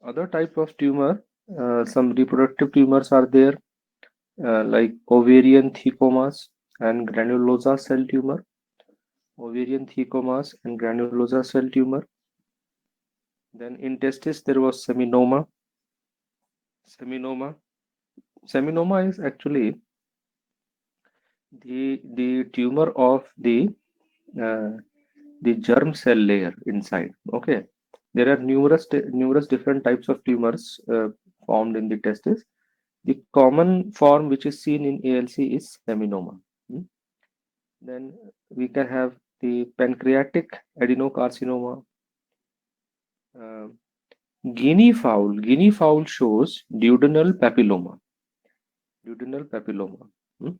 Other type of tumor, some reproductive tumors are there, like ovarian thecomas and granulosa cell tumor. Ovarian thecomas and granulosa cell tumor. Then in testis there was seminoma. Seminoma. Seminoma is actually the tumor of uh, the germ cell layer inside. Okay, there are numerous different types of tumors formed in the testis. The common form which is seen in ALC is seminoma. Hmm. Then we can have the pancreatic adenocarcinoma. Uh, Guinea fowl shows duodenal papilloma. Duodenal papilloma. Hmm.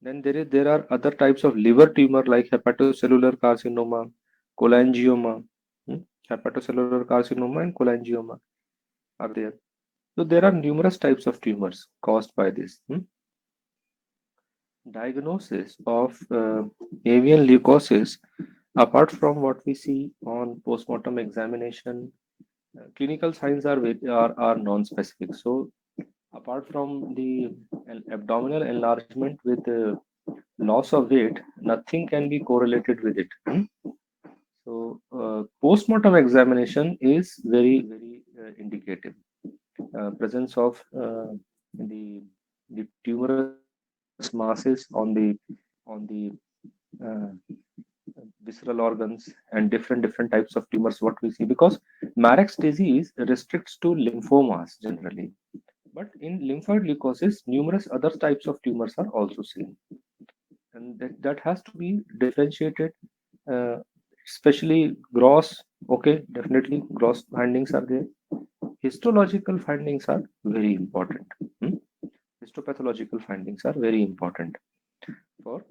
Then there are other types of liver tumor like hepatocellular carcinoma, cholangioma. Hmm. Hepatocellular carcinoma and cholangioma are there. So there are numerous types of tumors caused by this. Hmm. Diagnosis of avian leukosis, apart from what we see on postmortem examination, clinical signs are non-specific. So apart from the abdominal enlargement with loss of weight, nothing can be correlated with it. Hmm. So postmortem examination is very indicative. Presence of the tumorous masses on the uh, visceral organs and different types of tumors what we see, because Marek's disease restricts to lymphomas generally, but in lymphoid leukosis numerous other types of tumors are also seen, and that has to be differentiated, uh, especially gross. Okay, definitely gross findings are there. Histological findings are very important. Hmm? Histopathological findings are very important for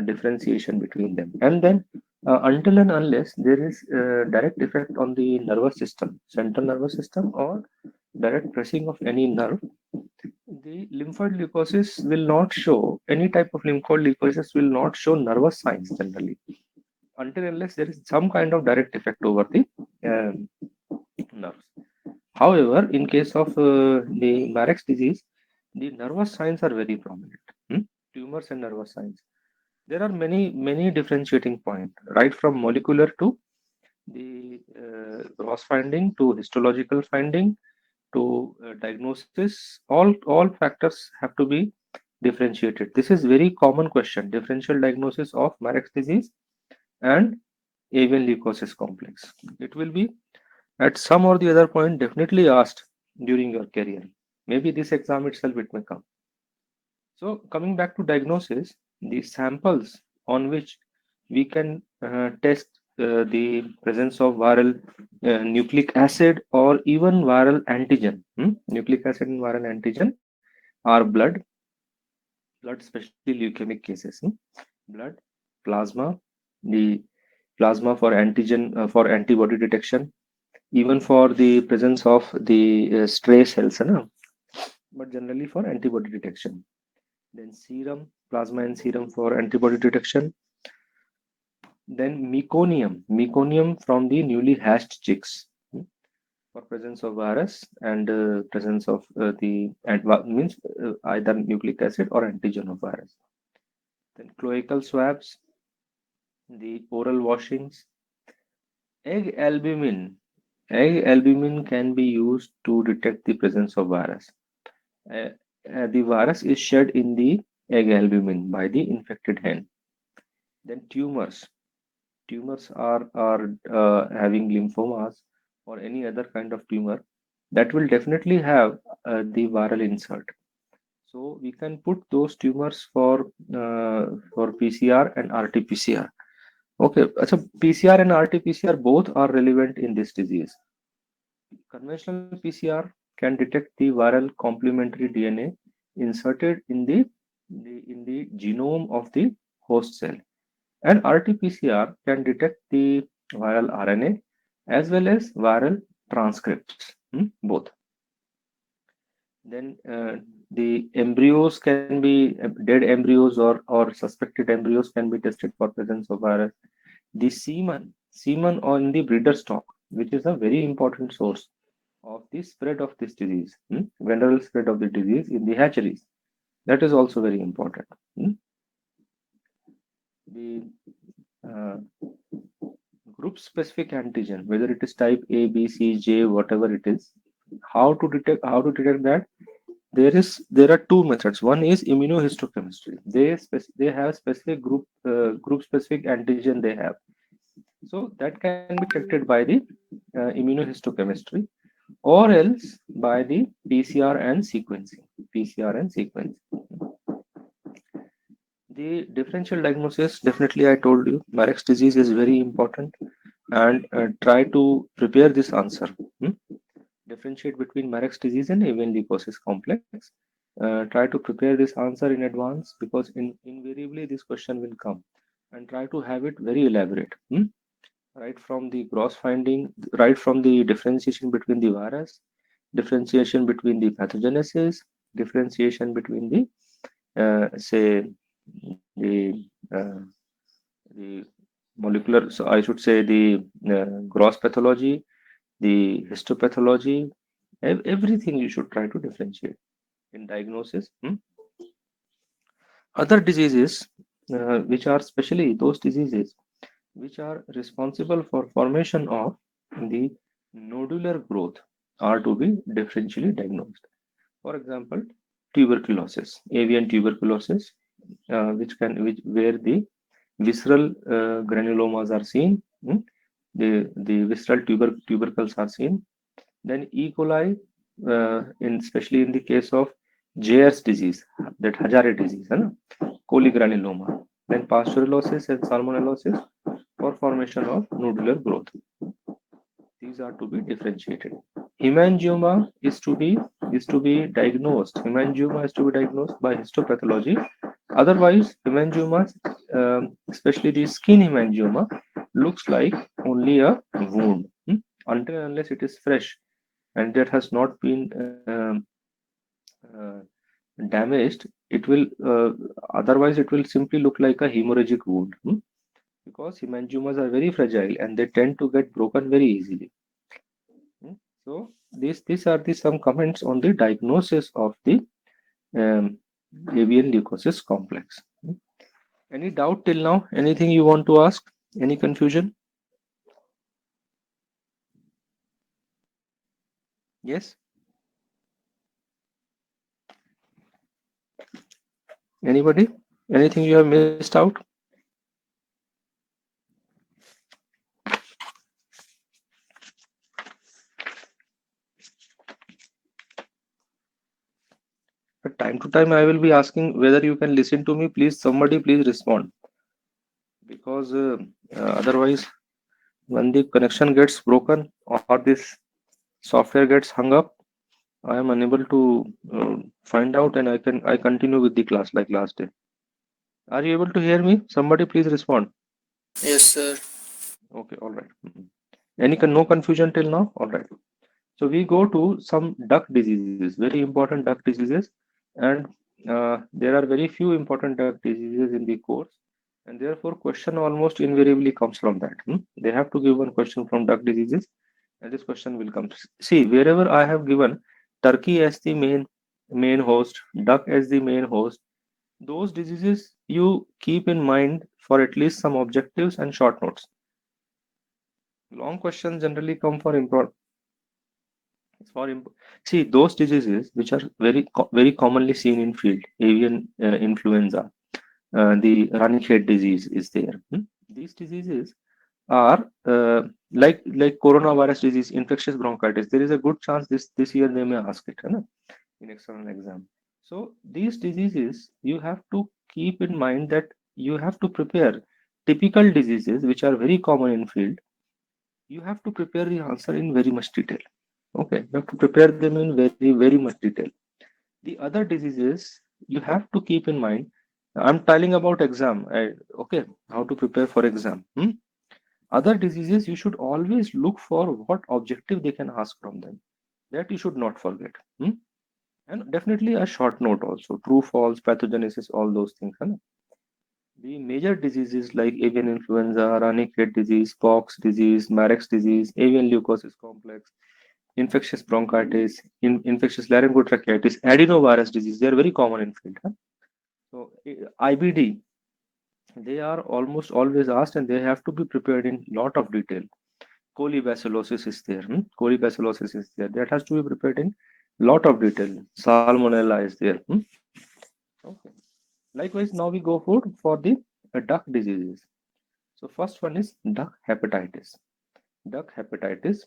differentiation between them. And then, until and unless there is direct effect on the nervous system, central nervous system, or direct pressing of any nerve, the lymphoid leukosis will not show, any type of lymphoid leukosis will not show nervous signs generally, until unless there is some kind of direct effect over the nerves. However, in case of the Marek's disease, the nervous signs are very prominent. Hmm? Tumors and nervous signs. There are many differentiating points, right from molecular to the gross finding to histological finding to diagnosis. All factors have to be differentiated. This is very common question: differential diagnosis of Marek's disease and avian leukosis complex. It will be at some or the other point definitely asked during your career. Maybe this exam itself it may come. So coming back to diagnosis, the samples on which we can test the presence of viral nucleic acid or even viral antigen. Nucleic acid and viral antigen are blood, especially leukemic cases. Blood, plasma, the plasma for antigen for antibody detection, even for the presence of the stray cells, but generally for antibody detection. Then serum, plasma and serum for antibody detection. Then meconium from the newly hatched chicks, for presence of virus and presence of means either nucleic acid or antigen of virus. Then cloacal swabs, the oral washings, egg albumin. Egg albumin can be used to detect the presence of virus. Uh, the virus is shed in the egg albumin by the infected hen. Then tumors. Tumors are having lymphomas or any other kind of tumor that will definitely have the viral insert. So we can put those tumors for PCR and RT-PCR. Okay, so PCR and RT-PCR both are relevant in this disease. Conventional PCR can detect the viral complementary DNA inserted in the genome of the host cell, and RT-PCR can detect the viral RNA as well as viral transcripts, both. Then the embryos can be dead embryos or suspected embryos can be tested for presence of virus. The semen on the breeder stock which is a very important source of the spread of this disease, venereal spread of the disease in the hatcheries. That is also very important. The uh, group specific antigen, whether it is type A, B, C, J, whatever it is, how to detect that? There are two methods. One is immunohistochemistry. They have specific group specific antigen they have. So that can be detected by the immunohistochemistry, or else by the PCR and sequencing. PCR and sequencing. The differential diagnosis, definitely I told you, Marek's disease is very important, and try to prepare this answer. Hmm? Differentiate between Marek's disease and avian leukosis complex. Try to prepare this answer in advance, because invariably this question will come, and try to have it very elaborate. Right from the gross finding, right from the differentiation between the virus, differentiation between the pathogenesis, differentiation between the say the the molecular. So I should say the gross pathology, the histopathology, everything you should try to differentiate in diagnosis. Other diseases, which are especially those diseases which are responsible for formation of the nodular growth, are to be differentially diagnosed. For example, tuberculosis, avian tuberculosis, which where the visceral granulomas are seen, the visceral tubercles are seen. Then E. coli, in especially in the case of Jayer's disease, that Hajare disease, है ना? Cholegranuloma. Then Pasteurellosis and Salmonellosis for formation of nodular growth. These are to be differentiated. Hemangioma is to be diagnosed. Hemangioma is to be diagnosed by histopathology. Otherwise, hemangiomas, especially the skin hemangioma, looks like only a wound, until and unless it is fresh and that has not been uh, damaged. It will otherwise it will simply look like a hemorrhagic wound, because hemangiomas are very fragile and they tend to get broken very easily. So these are the some comments on the diagnosis of the um, avian leukosis complex. Any doubt till now? Anything you want to ask? Any confusion? Yes. Anybody? Anything you have missed out? But time to time, I will be asking whether you can listen to me. Please, somebody, please respond, because otherwise, when the connection gets broken or this software gets hung up, I am unable to find out, and I continue with the class like last day. Are you able to hear me? Somebody, please respond. Yes, sir. Okay, all right. No confusion till now? All right. So we go to some duck diseases, very important duck diseases, and there are very few important duck diseases in the course, and therefore question almost invariably comes from that. They have to give one question from duck diseases, and this question will come. See, wherever I have given turkey as the main host, duck as the main host, those diseases you keep in mind for at least some objectives and short notes. Long questions generally come for see those diseases which are very commonly seen in field, avian influenza, the Ranichet disease is there. These diseases are like coronavirus disease, infectious bronchitis. There is a good chance this year they may ask it, in external exam. So these diseases you have to keep in mind that you have to prepare typical diseases which are very common in field. You have to prepare the answer in very much detail. Okay, you have to prepare them in very much detail. The other diseases you have to keep in mind. I'm telling about exam. Okay, how to prepare for exam. Other diseases you should always look for what objective they can ask from them. That you should not forget. And definitely a short note also. True, false, pathogenesis, all those things. है ना? The major diseases like avian influenza, Ranicate disease, pox disease, Marek's disease, avian leukosis complex, infectious bronchitis, infectious laryngotracheitis, adenovirus disease, they are very common in field. Huh? So IBD, they are almost always asked and they have to be prepared in lot of detail. Colibacillosis is there. Colibacillosis is there. That has to be prepared in lot of detail. Salmonella is there. Okay. Likewise, now we go for the duck diseases. So first one is duck hepatitis. Duck hepatitis,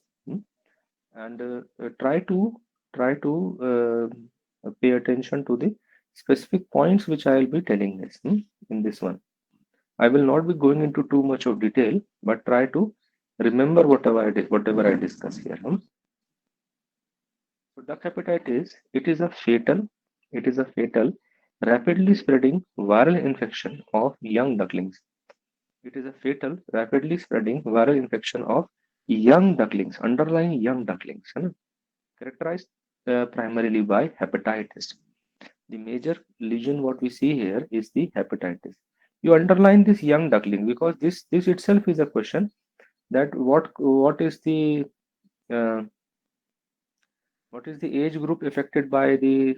and try to pay attention to the specific points which I will be telling this in this one. I will not be going into too much of detail, but try to remember whatever I discuss here. So duck hepatitis, it is a fatal, rapidly spreading viral infection of young ducklings. It is a fatal, rapidly spreading viral infection of young ducklings, underlying young ducklings, characterized primarily by hepatitis. The major lesion what we see here is the hepatitis. You underline this young duckling because this itself is a question that uh, what is the age group affected by the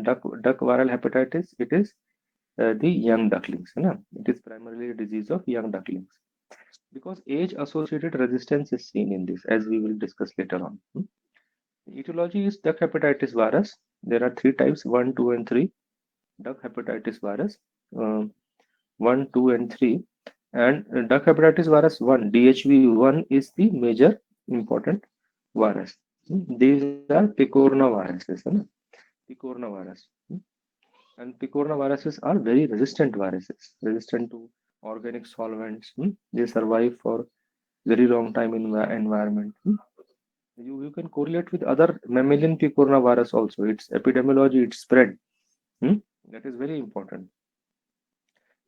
duck viral hepatitis? It is the young ducklings. It is primarily a disease of young ducklings because age associated resistance is seen in this, as we will discuss later on. The etiology is duck hepatitis virus. There are three types: one, two, and three. Duck hepatitis virus, um, one, two, and three. And duck hepatitis virus one, DHV1, is the major important virus. These are picorna viruses. Picorna virus. And picorna viruses are very resistant viruses, resistant to organic solvents. They survive for very long time in the environment. You can correlate with other mammalian picorna virus also. Its epidemiology, its spread. That is very important.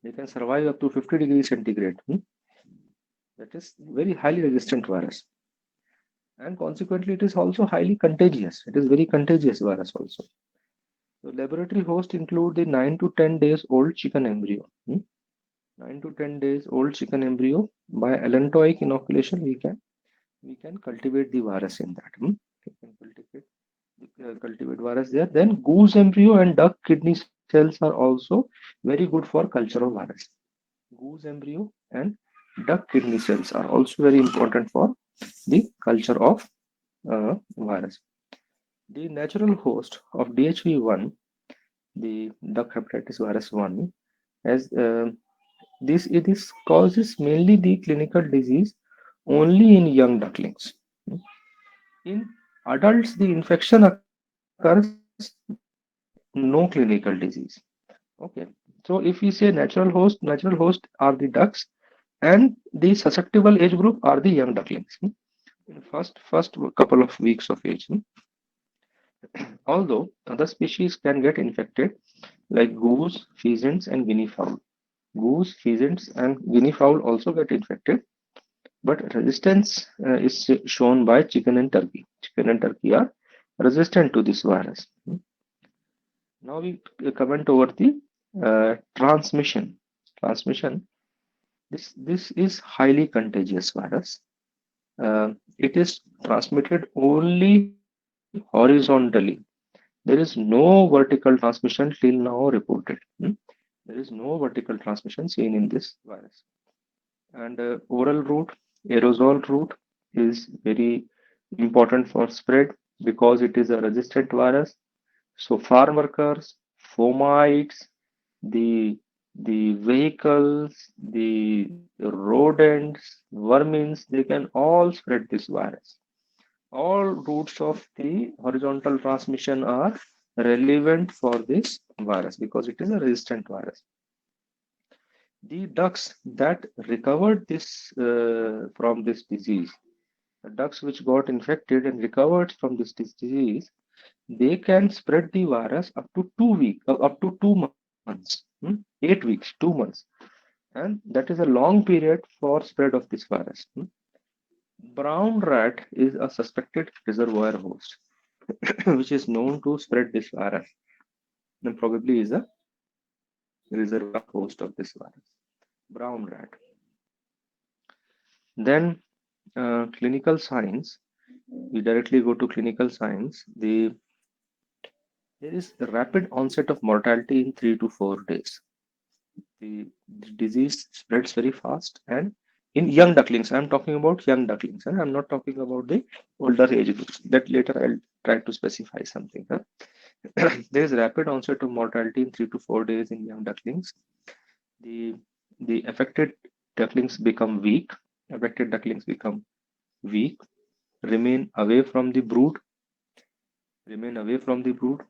They can survive up to 50 degrees centigrade. That is very highly resistant virus. And consequently, it is also highly contagious. It is very contagious virus also. The laboratory host include the 9 to 10 days old chicken embryo. 9 to 10 days old chicken embryo. By allantoic inoculation, we can cultivate the virus in that. We can cultivate virus there. Then goose embryo and duck kidney cells are also very good for culture of virus. Goose embryo and duck kidney cells are also very important for the culture of virus. The natural host of DHV1, the duck hepatitis virus 1, as this it is causes mainly the clinical disease only in young ducklings. In adults, the infection occurs but no clinical disease. Okay. So if we say natural host are the ducks and the susceptible age group are the young ducklings. In first couple of weeks of age. Although other species can get infected like goose, pheasants and guinea fowl. Goose, pheasants and guinea fowl also get infected, but resistance is shown by chicken and turkey. Chicken and turkey are resistant to this virus. Now we comment over the transmission. Transmission. This is highly contagious virus. It is transmitted only horizontally. There is no vertical transmission till now reported. There is no vertical transmission seen in this virus. And oral route, aerosol route is very important for spread because it is a resistant virus. So farm workers, fomites, the vehicles, the rodents, vermins, they can all spread this virus. All routes of the horizontal transmission are relevant for this virus because it is a resistant virus. The ducks that recovered this from this disease, the ducks which got infected and recovered from this disease, they can spread the virus up to 2 weeks, up to 2 months, 8 weeks, 2 months, and that is a long period for spread of this virus. Brown rat is a suspected reservoir host, which is known to spread this virus, and probably is a reservoir host of this virus. brown rat. Then clinical signs. We directly go to clinical signs. There is a rapid onset of mortality in 3 to 4 days. The disease spreads very fast, and in young ducklings, I'm talking about young ducklings, and I'm not talking about the older age groups. That later I'll try to specify something. Huh? There is rapid onset of mortality in 3 to 4 days in young ducklings. The the affected ducklings become weak. Affected ducklings become weak, remain away from the brood, remain away from the brood.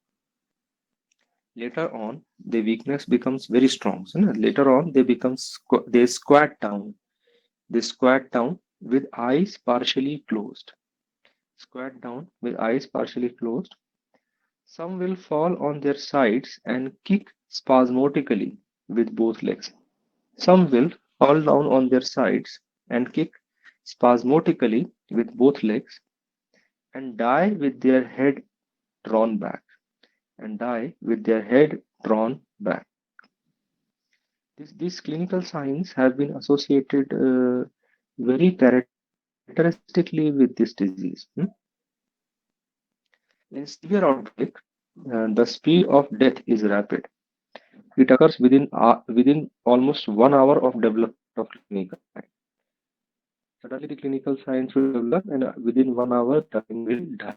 Later on, the weakness becomes very strong. So, no, later on, they squat down. They squat down with eyes partially closed. Squat down with eyes partially closed. Some will fall on their sides and kick spasmodically with both legs. Some will fall down on their sides and kick spasmodically with both legs and die with their head drawn back. And die with their head drawn back. These clinical signs have been associated very characteristically with this disease. In severe outbreak, the speed of death is rapid. It occurs within almost 1 hour of development of clinical sign. Suddenly, the clinical signs will develop, and within 1 hour, the thing will die.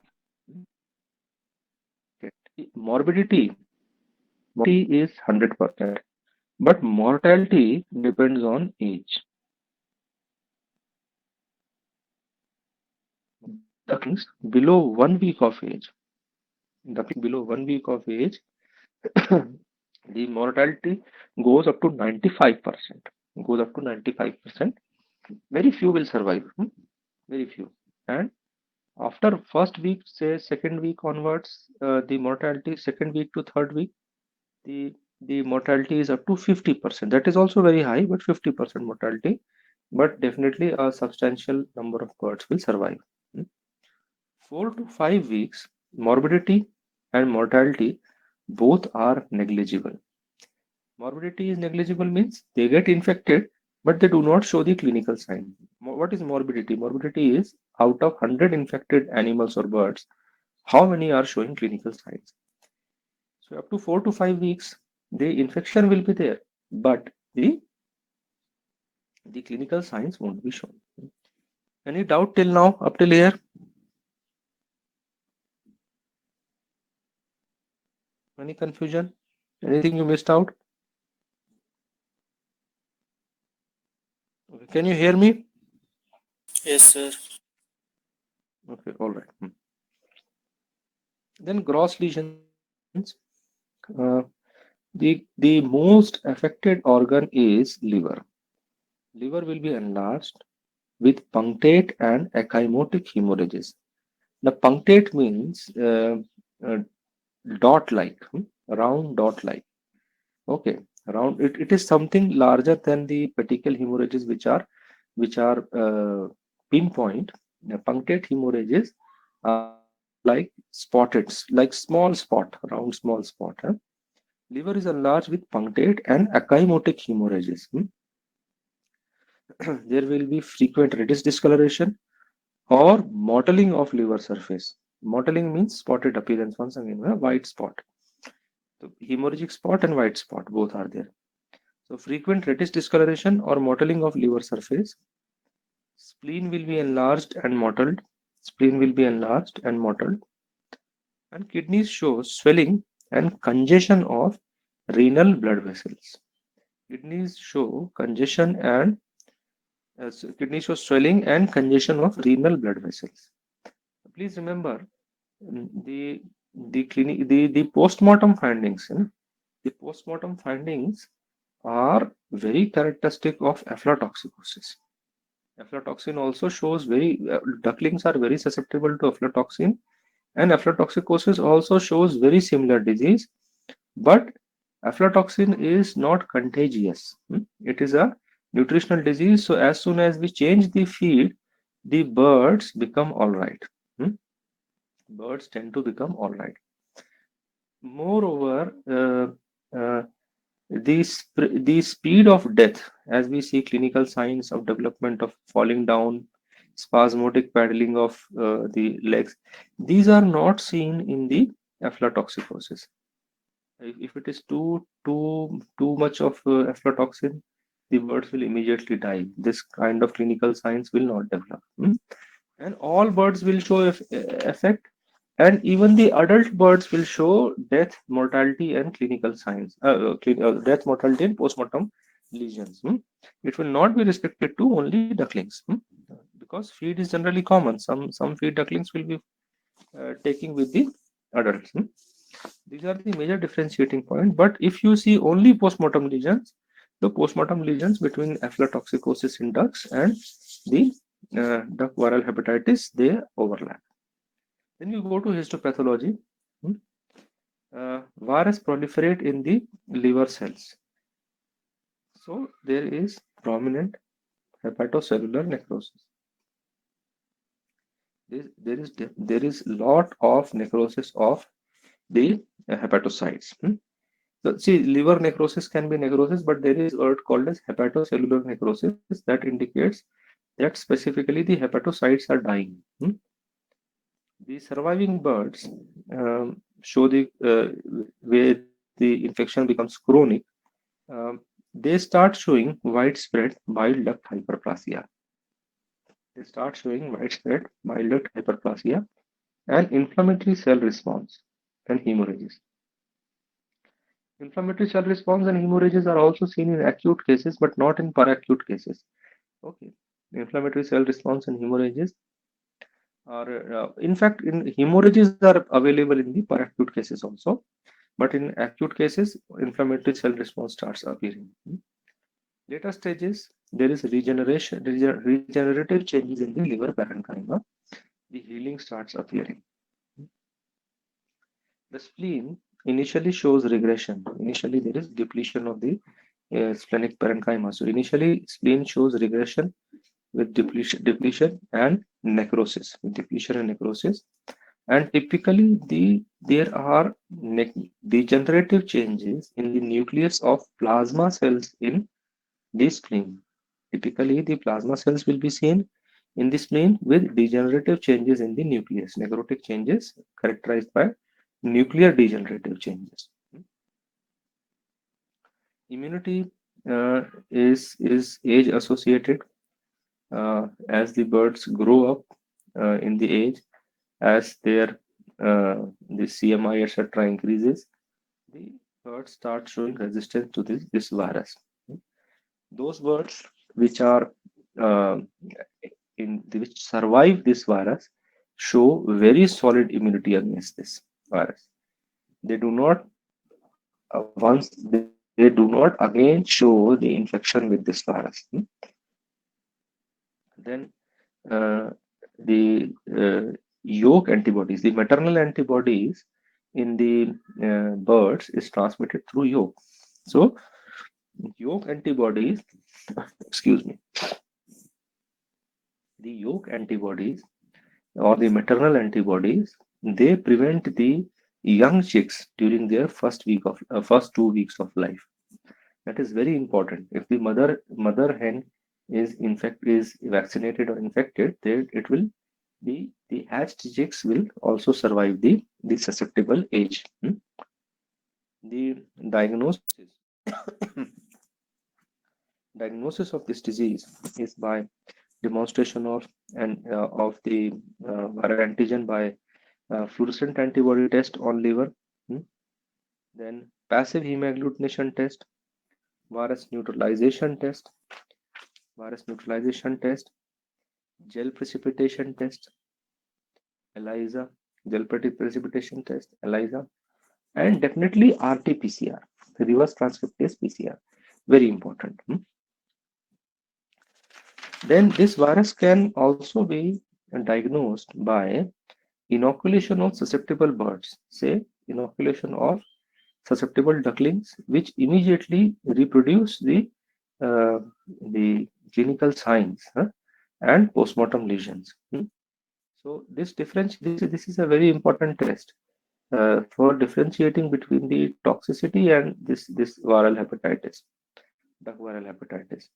Okay. Morbidity is 100%, but mortality depends on age. Ducklings below 1 week of age, the mortality goes up to 95%. Goes up to 95%. Very few will survive. Very few. And after first week, say second week onwards, the mortality second week to third week, the the mortality is up to 50%. That is also very high, but 50% mortality. But definitely a substantial number of birds will survive. 4 to 5 weeks, morbidity and mortality both are negligible. Morbidity is negligible means they get infected, but they do not show the clinical sign. What is morbidity? Morbidity is out of 100 infected animals or birds, how many are showing clinical signs? So up to 4 to 5 weeks, the infection will be there, but the clinical signs won't be shown. Any doubt till now, up till here? Any confusion? Anything you missed out? Okay. Can you hear me? Yes, sir. Okay, all right. Then gross lesions. Uh, the most affected organ is liver. Liver will be enlarged with punctate and ecchymotic hemorrhages. The punctate means uh, dot-like, round dot-like. Okay, round. It is something larger than the petechial hemorrhages, which are pinpoint. The punctate hemorrhages are like spotted, like small spot, round small spot. Liver is enlarged with punctate and ecchymotic hemorrhages. There will be frequent reddish discoloration or mottling of liver surface. Mottling means spotted appearance. Once again, a white spot. So hemorrhagic spot and white spot both are there. So frequent reddish discoloration or mottling of liver surface. Spleen will be enlarged and mottled. Spleen will be enlarged and mottled. And kidneys show swelling and congestion of renal blood vessels. Kidneys show congestion and kidneys show swelling and congestion of renal blood vessels. Please remember the postmortem findings. The postmortem findings are very characteristic of aflatoxicosis. Aflatoxin also shows ducklings are very susceptible to aflatoxin, and aflatoxicosis also shows very similar disease, but aflatoxin is not contagious. It is a nutritional disease, so as soon as we change the feed, the birds become all right. Birds tend to become all right. Moreover, The speed of death, as we see clinical signs of development of falling down, spasmodic paddling of the legs, these are not seen in the aflatoxicosis. If it is too much of aflatoxin, the birds will immediately die. This kind of clinical signs will not develop. And all birds will show effect, and even the adult birds will show death, mortality, and clinical signs. Death, mortality, and postmortem lesions. It will not be restricted to only ducklings, because feed is generally common. Some feed ducklings will be taking with the adults. These are the major differentiating point. But if you see only postmortem lesions, the postmortem lesions between aflatoxicosis in ducks and the duck viral hepatitis, they overlap. Then you go to histopathology. Hmm, Virus proliferate in the liver cells. So there is prominent hepatocellular necrosis. There is lot of necrosis of the hepatocytes. So, see, liver necrosis can be necrosis, but there is word called as hepatocellular necrosis that indicates that specifically the hepatocytes are dying. The surviving birds show the where the infection becomes chronic. Um, they start showing widespread bile duct hyperplasia. They start showing widespread bile duct hyperplasia and inflammatory cell response and hemorrhages. Inflammatory cell response and hemorrhages are also seen in acute cases, but not in paracute cases. Okay. Inflammatory cell response and hemorrhages are, in fact, in hemorrhages are available in the paracute cases also, but in acute cases, inflammatory cell response starts appearing. Later stages, there is regenerative changes in the liver parenchyma. The healing starts appearing. The spleen initially shows regression. Initially, there is depletion of the splenic parenchyma. So initially, spleen shows regression with depletion and necrosis. With depletion and necrosis, and typically there are degenerative changes in the nucleus of plasma cells in the spleen. Typically, the plasma cells will be seen in the spleen with degenerative changes in the nucleus, necrotic changes characterized by nuclear degenerative changes. Immunity is age associated. As the birds grow up in the age, as their the CMI etc. increases, the birds start showing resistance to this virus. Those birds which are uh, which survive this virus show very solid immunity against this virus. They do not they do not again show the infection with this virus. Then the yolk antibodies, the maternal antibodies in the birds is transmitted through yolk. So yolk antibodies, excuse me, the yolk antibodies or the maternal antibodies, they prevent the young chicks during their first 2 weeks of life. That is very important. If the mother hen is vaccinated or infected, then it will the hatched chicks will also survive the susceptible age. The diagnosis of this disease is by demonstration of the viral antigen by fluorescent antibody test on liver, hmm, then passive hemagglutination test, virus neutralization test, virus neutralization test, gel precipitation test, ELISA, precipitation test, ELISA, and definitely RT-PCR, reverse transcriptase PCR, very important. Then this virus can also be diagnosed by inoculation of susceptible birds, say inoculation of susceptible ducklings, which immediately reproduce uh, the clinical signs and postmortem lesions. So this is a very important test. for differentiating between the toxicity and this viral hepatitis, duck viral hepatitis.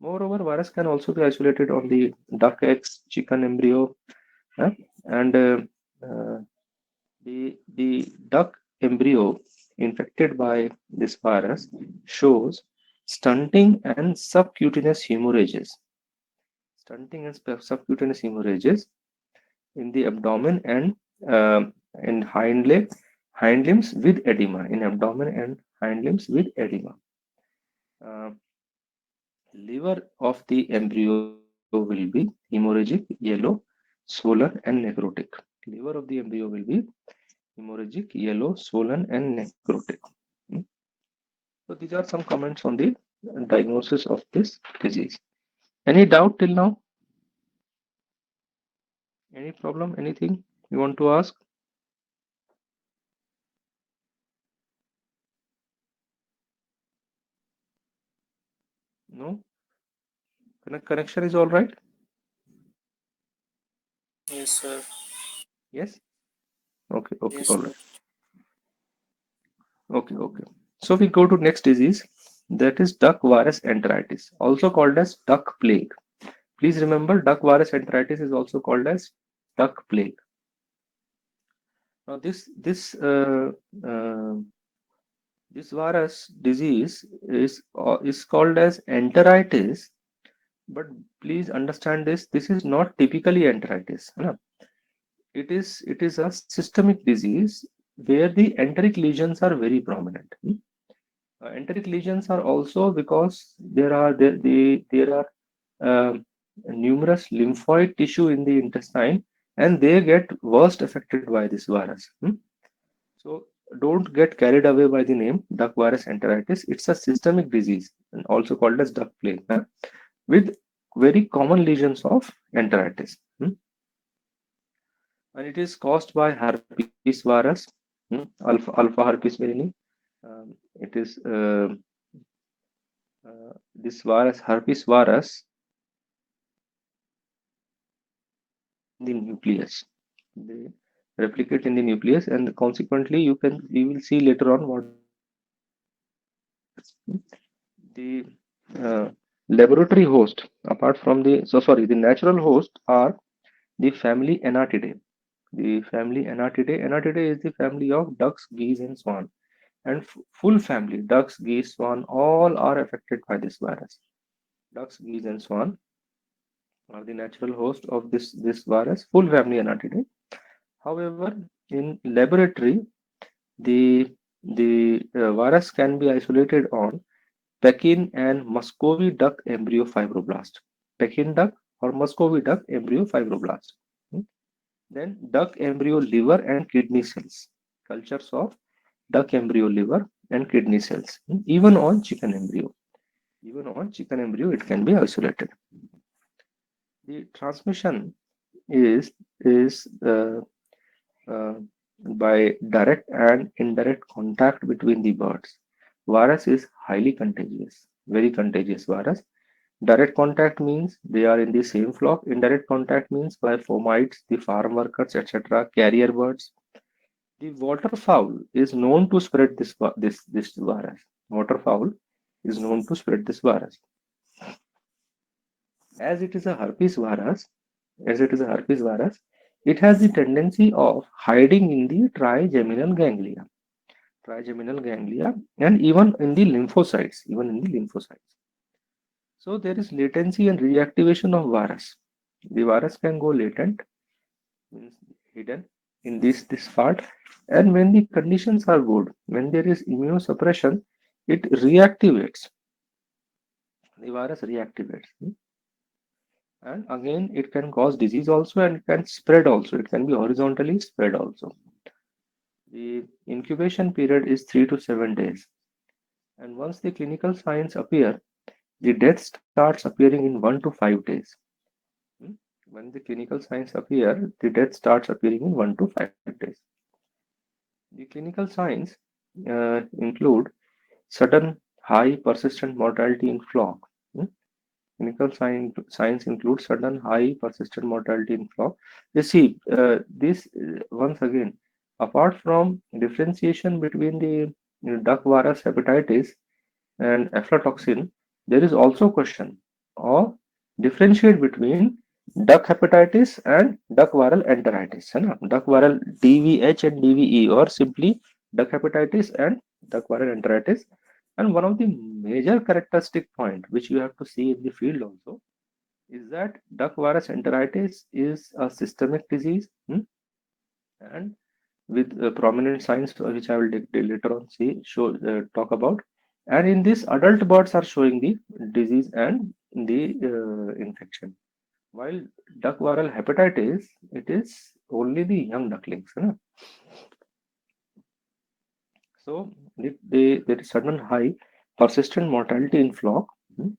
Moreover, virus can also be isolated on the duck eggs, chicken embryo, uh, and uh, the duck embryo infected by this virus shows stunting and subcutaneous hemorrhages, stunting and subcutaneous hemorrhages in the abdomen and in hind limbs with edema, in abdomen and hind limbs with edema. Uh, Liver of the embryo will be hemorrhagic, yellow, swollen, and necrotic. Liver of the embryo will be hemorrhagic, yellow, swollen, and necrotic. Hmm. So these are some comments on the diagnosis of this disease. Any doubt till now? Any problem? Anything you want to ask? No? Connection is all right? Yes, sir. Yes? Okay, okay, Yes, all sir. right. Okay, okay. So we go to next disease, that is duck virus enteritis, also called as duck plague. Please remember, duck virus enteritis is also called as duck plague. Now, uh, this virus disease is called as enteritis, but please understand this. This is not typically enteritis. है ना? It is a systemic disease where the enteric lesions are very prominent. Enteric lesions are also because there are numerous lymphoid tissue in the intestine, and they get worst affected by this virus. So don't get carried away by the name duck virus enteritis. It's a systemic disease and also called as duck plague, with very common lesions of enteritis. And it is caused by herpes virus, alpha herpes virinae. It is this virus, herpes virus, in the nucleus. They replicate in the nucleus, and consequently, we will see later on what the uh, laboratory host, apart from the the natural host are the family Anatidae. The family Anatidae. Anatidae is the family of ducks, geese, and swan. And full family, ducks, geese, swan, all are affected by this virus. Ducks, geese, and swan are the natural host of this virus, full family Anatidae. However, in laboratory, the virus can be isolated on Pekin and Muscovy duck embryo fibroblast. Pekin duck or Muscovy duck embryo fibroblast. Hmm. Then duck embryo liver and kidney cells. Cultures of duck embryo liver and kidney cells. Even on chicken embryo. Even on chicken embryo, it can be isolated. The transmission is is uh, by direct and indirect contact between the birds. Virus is highly contagious, very contagious virus. Direct contact means they are in the same flock. Indirect contact means by fomites, the farm workers, etc., carrier birds. The waterfowl is known to spread this virus. Waterfowl is known to spread this virus. As it is a herpes virus, as it is a herpes virus, it has the tendency of hiding in the trigeminal ganglia, and even in the lymphocytes, So there is latency and reactivation of virus. The virus can go latent, means hidden in this part, and when the conditions are good, when there is immunosuppression, it reactivates. The virus reactivates. And again, it can cause disease also, and it can spread also. It can be horizontally spread also. The incubation period is 3 to 7 days. And once the clinical signs appear, the death starts appearing in 1 to 5 days. Hmm. When the clinical signs appear, the death starts appearing in 1 to 5 days. The clinical signs include sudden high persistent mortality in flock. Hmm. Signs include sudden high persistent mortality in flock. You see, this once again. Apart from differentiation between the duck virus hepatitis and aflatoxin, there is also question of differentiate between duck hepatitis and duck viral enteritis. है ना? Duck viral DVH and DVE, or simply duck hepatitis and duck viral enteritis. And one of the major characteristic point which you have to see in the field also is that duck virus enteritis is a systemic disease, and with prominent signs which I will later on see show talk about. And in this, adult birds are showing the disease and the infection. While duck viral hepatitis, it is only the young ducklings. है ना? So there is sudden high persistent mortality in flock, hmm,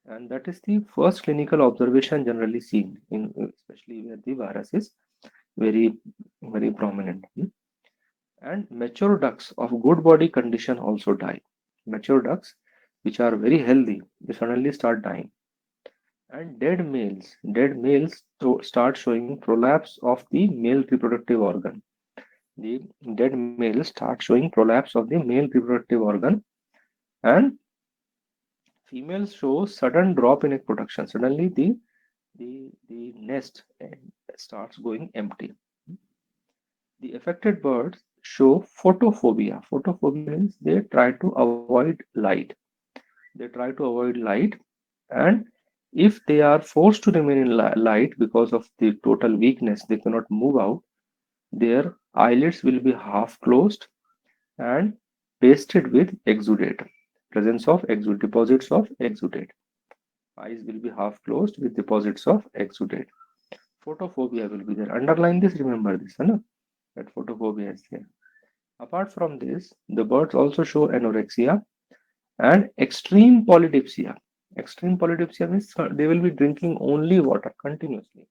and that is the first clinical observation generally seen in especially where the virus is very very prominent. And mature ducks of good body condition also die. Mature ducks which are very healthy, they suddenly start dying. And dead males start showing prolapse of the male reproductive organ. The dead males start showing prolapse of the male reproductive organ, and females show sudden drop in egg production. Suddenly the nest starts going empty. The affected birds show photophobia. Photophobia means they try to avoid light. They try to avoid light, and if they are forced to remain in light because of the total weakness, they cannot move out. Their eyelids will be half closed and pasted with exudate. Presence of deposits of exudate. Eyes will be half closed with deposits of exudate. Photophobia will be there. Underline this. Remember this, है ना? That photophobia is there. Apart from this, the birds also show anorexia and extreme polydipsia. Extreme polydipsia means they will be drinking only water continuously.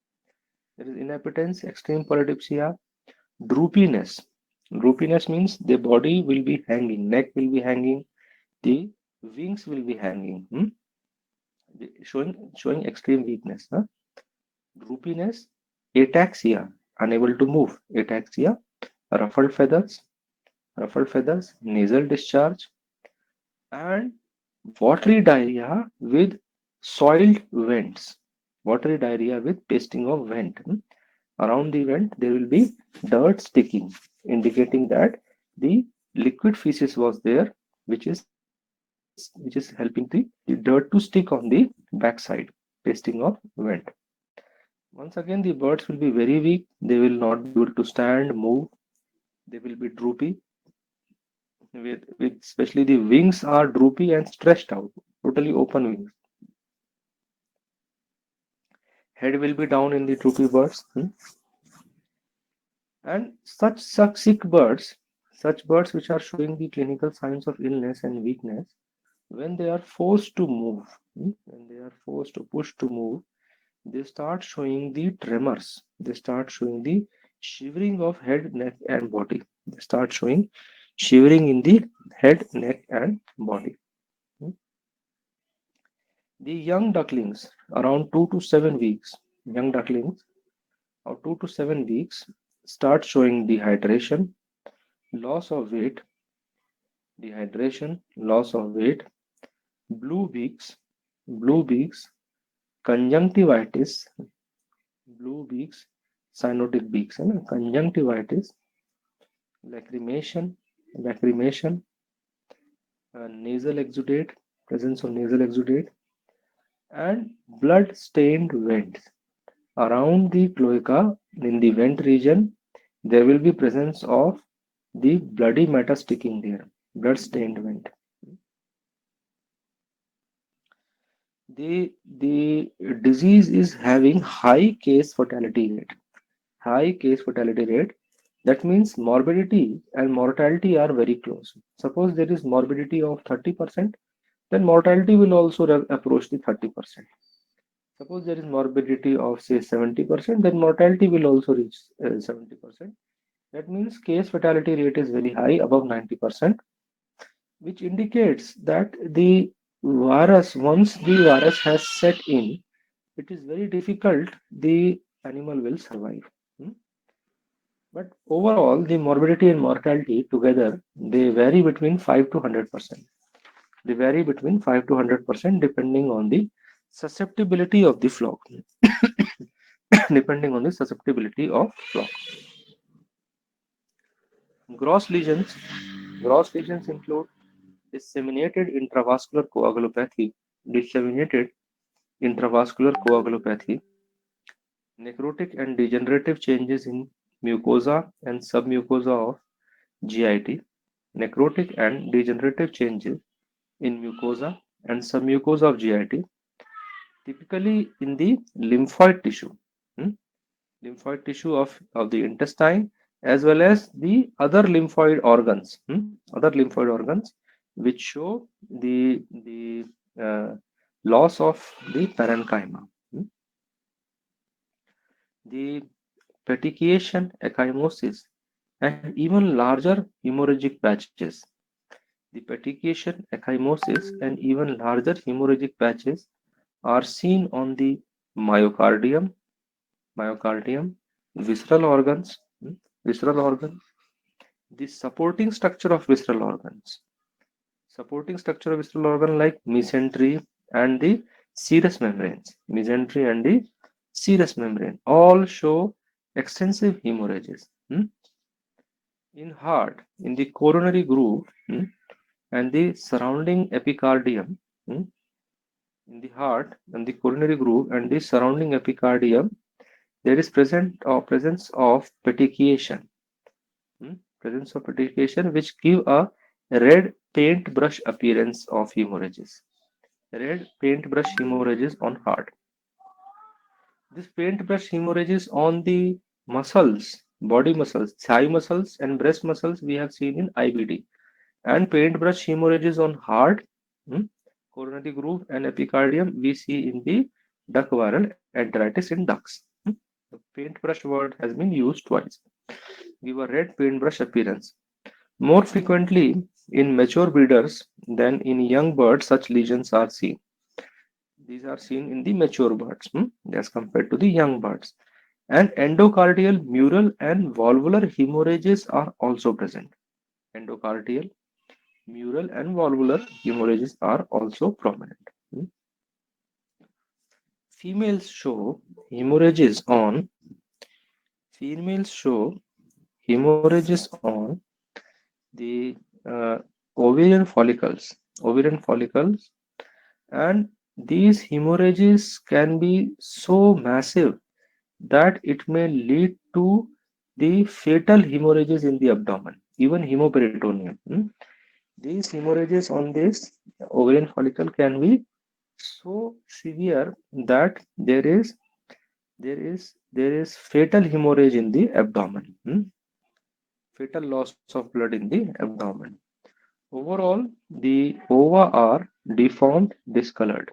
There is inappetence, extreme polydipsia, droopiness. Droopiness means the body will be hanging, neck will be hanging, the wings will be hanging, showing extreme weakness. Huh? Droopiness, ataxia, unable to move. Ataxia, ruffled feathers, nasal discharge, and watery diarrhea with soiled vents. Watery diarrhea with pasting of vent. Around the vent, there will be dirt sticking, indicating that the liquid feces was there, which is helping the dirt to stick on the backside, pasting of vent. Once again, the birds will be very weak. They will not be able to stand, move. They will be droopy. With especially the wings are droopy and stretched out, totally open wings. Head will be down in the droopy birds. And such such birds which are showing the clinical signs of illness and weakness, when they are forced to move, when they are forced to push to move, they start showing the tremors. They start showing the shivering of head, neck, and body. They start showing shivering in the head, neck, and body. Hmm. The young ducklings, around 2 to 7 weeks, young ducklings or 2 to 7 weeks, start showing dehydration, loss of weight, loss of weight, blue beaks, blue beaks, conjunctivitis, blue beaks, cyanotic beaks, and conjunctivitis, lacrimation, lacrimation, nasal exudate, presence of nasal exudate, and blood-stained vents. Around the cloaca, in the vent region, there will be presence of the bloody matter sticking there, blood-stained vent. The disease is having high case fatality rate. High case fatality rate. That means morbidity and mortality are very close. Suppose there is morbidity of 30%, then mortality will also approach the 30%. Suppose there is morbidity of say 70%, then mortality will also reach 70%. That means case fatality rate is very high, above 90%, which indicates that the virus, once the virus has set in, it is very difficult the animal will survive. Hmm? But overall, the morbidity and mortality together, they vary between 5 to 100%. They vary between 5 to 100% depending on the susceptibility of the flock. Depending on the susceptibility of flock. Gross lesions. Gross lesions include disseminated intravascular coagulopathy, disseminated intravascular coagulopathy, necrotic and degenerative changes in mucosa and submucosa of GIT, necrotic and degenerative changes in mucosa and submucosa of GIT, typically in the lymphoid tissue, hmm, lymphoid tissue of the intestine, as well as the other lymphoid organs, other lymphoid organs, which show the loss of the parenchyma. The petechiation, ecchymosis, and even larger hemorrhagic patches. The petechiation, ecchymosis, and even larger hemorrhagic patches are seen on the myocardium, myocardium, visceral organs, visceral organs, the supporting structure of visceral organs, supporting structure of visceral organ like mesentery and the serous membranes, mesentery and the serous membrane all show extensive hemorrhages. In heart, in the coronary groove, and the surrounding epicardium, in the heart and the coronary groove and the surrounding epicardium, there is presence of petechiation, presence of petechiation, which give a red paintbrush appearance of hemorrhages. Red paintbrush hemorrhages on heart. This paintbrush hemorrhages on the muscles, body muscles, thigh muscles, and breast muscles we have seen in IBD, and paintbrush hemorrhages on heart, hmm, coronary groove, and epicardium we see in the duct viral enteritis in ducks. The paintbrush word has been used twice. Give a red paintbrush appearance. More frequently in mature breeders than in young birds, such lesions are seen. These are seen in the mature birds, as compared to the young birds. And endocardial, mural, and valvular hemorrhages are also present. Endocardial, mural, and valvular hemorrhages are also prominent. Hmm. Females show hemorrhages on females show hemorrhages on the ovarian follicles, ovarian follicles, and these hemorrhages can be so massive that it may lead to the fatal hemorrhages in the abdomen, even hemoperitoneum. These hemorrhages on this ovarian follicle can be so severe that there is fatal hemorrhage in the abdomen, fatal loss of blood in the abdomen. Overall, the ova are deformed, discolored.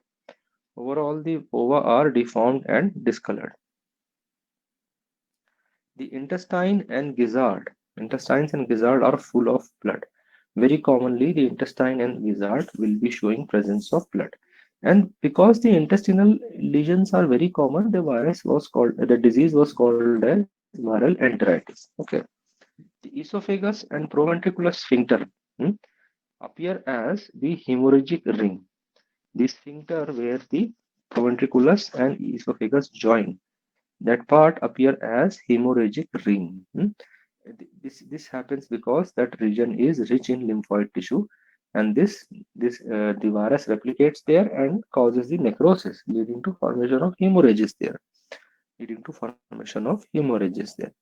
Overall, the ova are deformed and discolored. The intestines and gizzard are full of blood. Very commonly, the intestine and gizzard will be showing presence of blood. And because the intestinal lesions are very common, the disease was called as viral enteritis. Okay. The esophagus and proventricular sphincter, hmm, appear as the hemorrhagic ring. The sphincter where the proventriculus and esophagus join, that part appear as hemorrhagic ring. This happens because that region is rich in lymphoid tissue, and the virus replicates there and causes the necrosis, leading to formation of hemorrhages there. Leading to formation of hemorrhages there.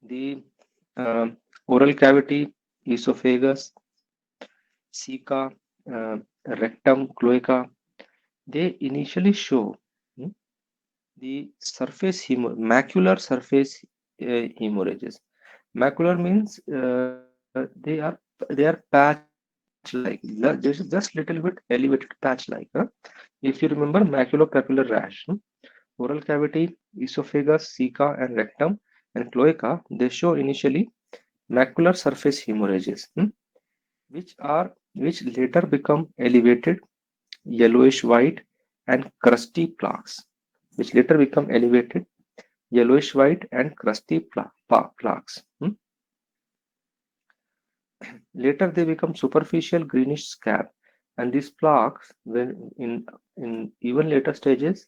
The oral cavity, esophagus, ceca, rectum, cloaca, they initially show hmm, the macular surface hemorrhages. Macular means they are patch like, just little bit elevated patch like. If you remember maculopapular rash, oral cavity, esophagus, ceca, and rectum, and cloaca, they show initially macular surface hemorrhages, which later become elevated, yellowish white, and crusty plaques, which later become elevated, yellowish white, and crusty plaques. Later, they become superficial greenish scab, and these plaques, when in even later stages,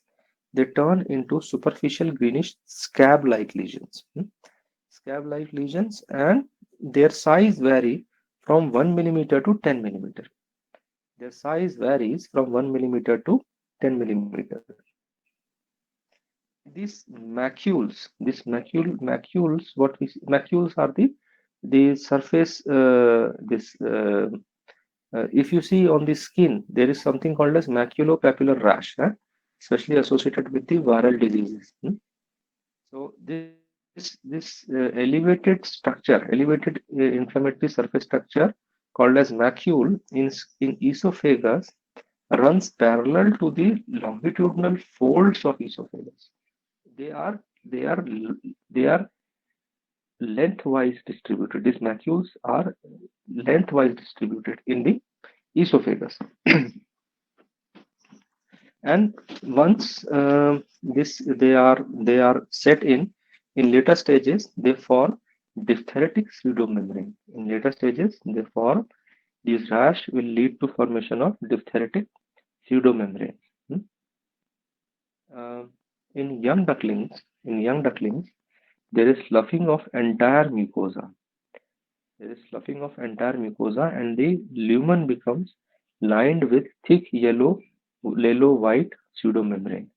they turn into superficial greenish scab-like lesions. Scab-like lesions, and their size vary from 1 millimeter to 10 millimeter. Their size varies from 1 millimeter to 10 millimeter. These macules, macules are the surface. If you see on the skin, there is something called as maculopapular rash, especially associated with the viral diseases. So this elevated inflammatory surface structure called as macule in esophagus runs parallel to the longitudinal folds of esophagus. They are they are they are lengthwise distributed. These macules are lengthwise distributed in the esophagus. And once this they are set in later stages, they form diphtheritic pseudomembrane. In later stages, they form these rash will lead to formation of diphtheritic pseudomembrane. Hmm? Uh, in young ducklings, there is sloughing of entire mucosa. There is sloughing of entire mucosa, and the lumen becomes lined with thick yellow-white pseudomembrane.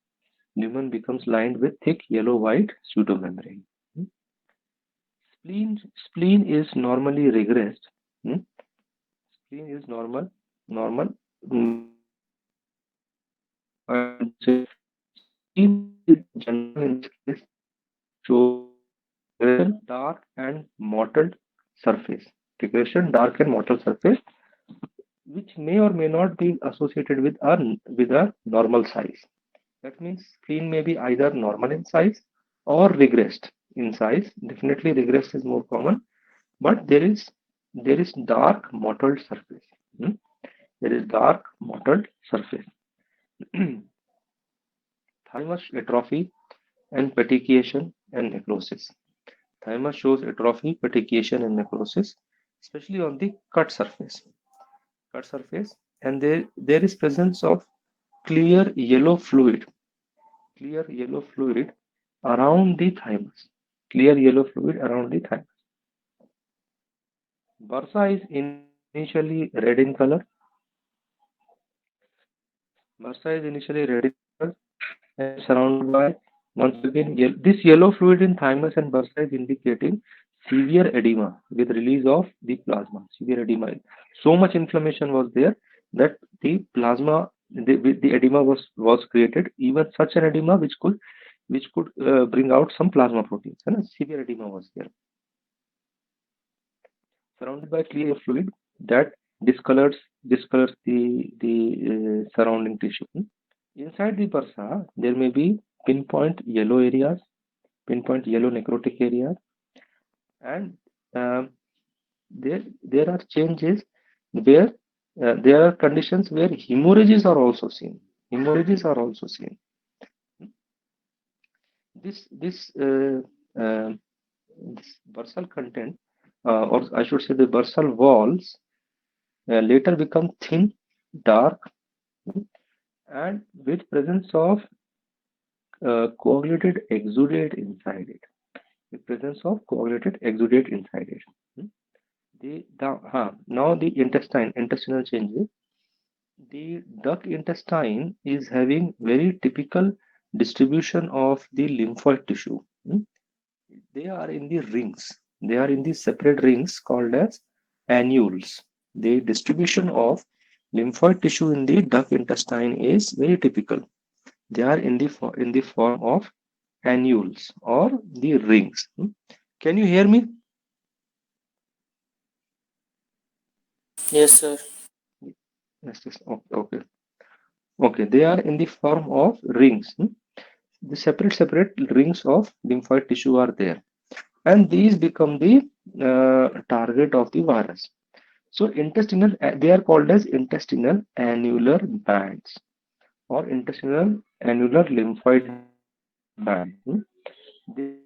Lumen becomes lined with thick yellow-white pseudomembrane. Hmm. Spleen is normally regressed. Hmm. Spleen is normal. And spleen general in this case shows dark and mottled surface. Dark and mottled surface, which may or may not be associated with a normal size. That means spleen may be either normal in size or regressed in size. Definitely regressed is more common, but there is dark mottled surface. Hmm? There is dark mottled surface. Thymus atrophy and petechiation and necrosis. Thymus shows atrophy, petechiation, and necrosis, especially on the cut surface, and there is presence of clear yellow fluid, clear yellow fluid around the thymus. Clear yellow fluid around the thymus. Bursa is initially red in color. Bursa is initially red in color and surrounded by, once again, this yellow fluid in thymus and bursa is indicating severe edema with release of the plasma. Severe edema. So much inflammation was there that the edema was created. Even such an edema which could bring out some plasma proteins. And severe edema was there, surrounded by clear fluid that discolors the surrounding tissue. Inside the bursa, there may be pinpoint yellow areas, pinpoint yellow necrotic areas, and um, there are changes where there are conditions where hemorrhages are also seen. Hemorrhages are also seen. This bursal content, or I should say, the bursal walls later become thin, dark, and with presence of coagulated exudate inside it. With presence of coagulated exudate inside it. Hmm. Now the intestinal changes. The duck intestine is having very typical distribution of the lymphoid tissue. Hmm. They are in the rings. They are in the separate rings called as annules. The distribution of lymphoid tissue in the duck intestine is very typical. They are in the form of annules or the rings. Hmm. Can you hear me? Yes, sir. Yes. Okay. Okay. They are in the form of rings. Hmm. The separate rings of lymphoid tissue are there, and these become the target of the virus. So they are called as intestinal annular bands or intestinal annular lymphoid band. they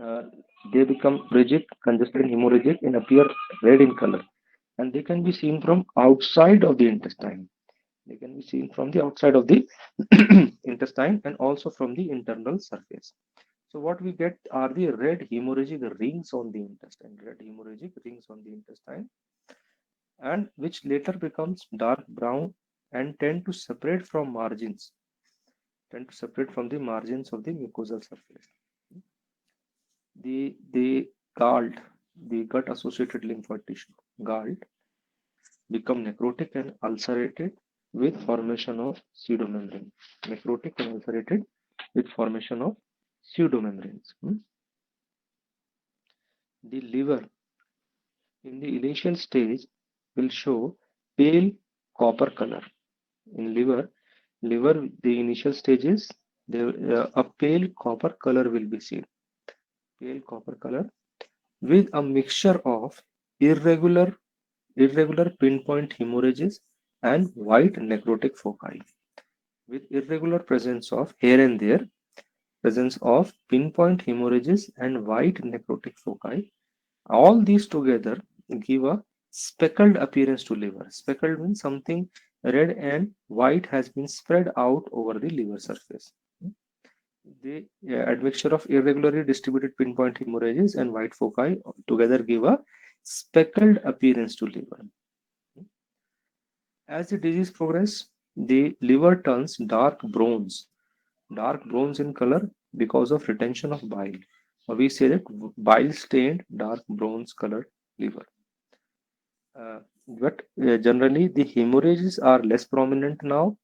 uh, become rigid, congested, and hemorrhagic and appear red in color. And they can be seen from outside of the intestine. They can be seen from the outside of the intestine and also from the internal surface. So what we get are the red hemorrhagic rings on the intestine, red hemorrhagic rings on the intestine, and which later becomes dark brown and tend to separate from the margins of the mucosal surface. The galled, the gut associated lymphoid tissue, galled, become necrotic and ulcerated with formation of pseudomembrane. Necrotic and ulcerated with formation of pseudomembranes. The liver in the initial stage will show pale copper color. In liver, the initial stages, a pale copper color will be seen. Pale copper color with a mixture of irregular pinpoint hemorrhages and white necrotic foci, with irregular presence of here and there presence of pinpoint hemorrhages and white necrotic foci. All these together give a speckled appearance to liver. Speckled means something red and white has been spread out over the liver surface. The admixture of irregularly distributed pinpoint hemorrhages and white foci together give a speckled appearance to liver. As the disease progresses, the liver turns dark bronze in color because of retention of bile. Or we say that bile stained dark bronze colored liver. But generally, the hemorrhages are less prominent now,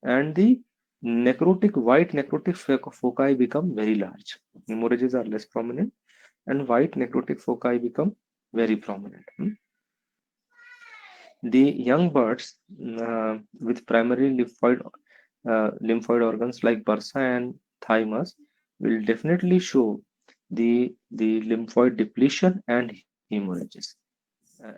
and the white necrotic foci become very large. Hemorrhages are less prominent, and white necrotic foci become very prominent. The young birds with primary lymphoid organs like bursa and thymus will definitely show the lymphoid depletion and hemorrhages.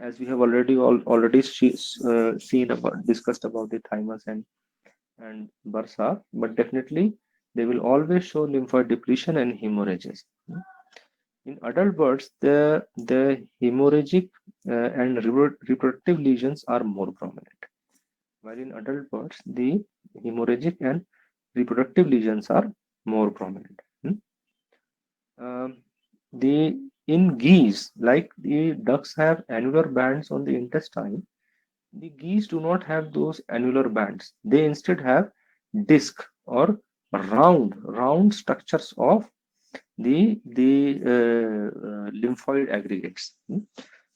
As we have already seen about discussed about the thymus and bursa, but definitely they will always show lymphoid depletion and hemorrhages. In adult birds, the hemorrhagic and reproductive lesions are more prominent, while in adult birds, the hemorrhagic and reproductive lesions are more prominent. Um, the in geese, like the ducks have annular bands on the intestine, the geese do not have those annular bands. They instead have disc or round structures of the lymphoid aggregates.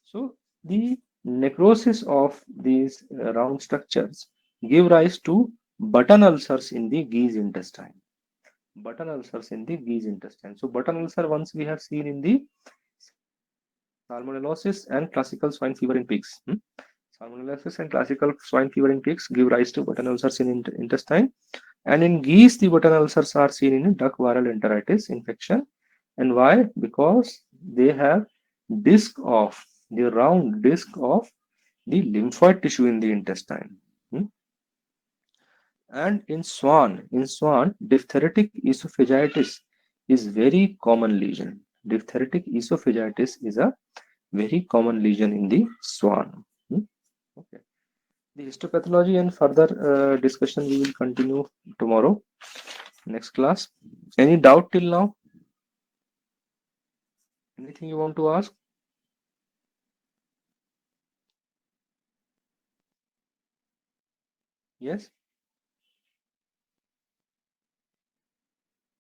So the necrosis of these round structures give rise to button ulcers in the geese intestine. Button ulcers in the geese intestine. So button ulcer once we have seen in the salmonellosis and classical swine fever in pigs. Salmonellosis and classical swine fever in pigs give rise to button ulcers in intestine. And in geese, the button ulcers are seen in duck viral enteritis infection. And why? Because they have the round disc of the lymphoid tissue in the intestine. Hmm? And in swan, diphtheritic esophagitis is very common lesion. Diphtheritic esophagitis is a very common lesion in the swan. Okay. The histopathology and further discussion we will continue tomorrow, next class. Any doubt till now? Anything you want to ask? Yes?